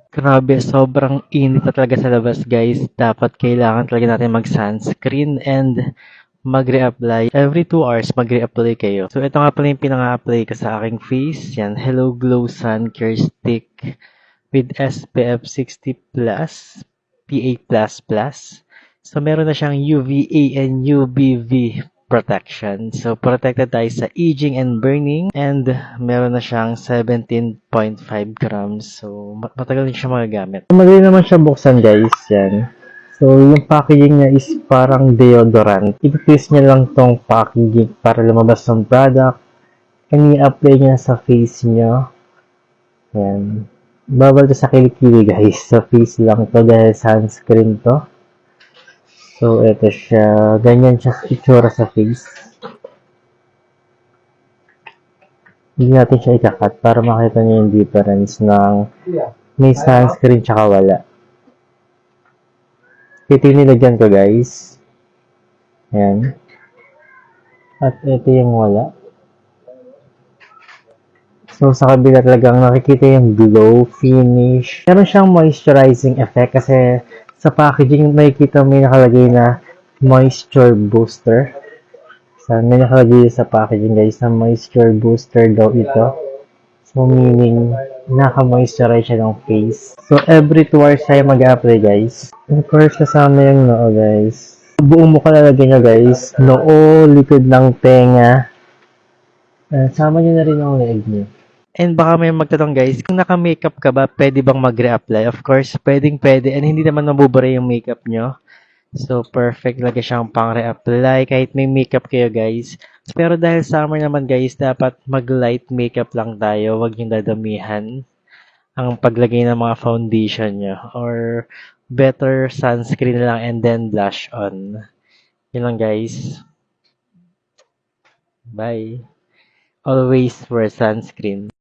Grabe, sobrang init na talaga sa labas, guys. Dapat kailangan talaga natin mag-sunscreen and mag-reapply. Every 2 hours, mag-reapply kayo. So, ito nga pala yung pinaka-apply ko sa aking face. Yan, Hello Glow Sun Care Stick with SPF 60+, PA++. So, meron na siyang UVA and UVV protection. So, protected tayo sa aging and burning. And meron na siyang 17.5 grams. So, matagal din siya magagamit. Madali naman siya buksan, guys. Yan. So, yung packaging niya is parang deodorant. I-twist niya lang tong packaging para lumabas ng product. And i-apply niya sa face niyo. Yan. Bawal to sa kilikili, guys. Sa face lang to dahil sunscreen to. So, ito siya. Ganyan siya itsura sa face. Hindi natin siya ikakat para makita niyo yung difference ng may sunscreen tsaka wala. Ito yung nilagyan ko, guys. Ayan. At ito yung wala. So, sa kabila talagang nakikita yung glow finish. Meron siyang moisturizing effect kasi sa packaging nakikita may nakalagay na moisture booster. So, may nakalagay sa packaging, guys, na moisture booster daw ito. So, meaning naka-moisturize siya ng face. So, every 2 hours tayo mag-apply, guys. Of course, kasama yung noo, guys. Buong mukha lalagay nyo, guys. Noo, likod ng tenga. Sama nyo na rin ang leg nyo. And baka may magtatanong, guys, kung naka-makeup ka ba, pwede bang mag-reapply? Of course, pwedeng-pwede. And hindi naman mabubura yung makeup nyo. So, perfect lagi siyang pang-reapply kahit may makeup kayo, guys. Pero dahil summer naman, guys, dapat mag-light makeup lang tayo. Huwag yung dadamihan ang paglagay ng mga foundation nyo. Or better sunscreen lang and then blush on. Yun lang, guys. Bye. Always wear sunscreen.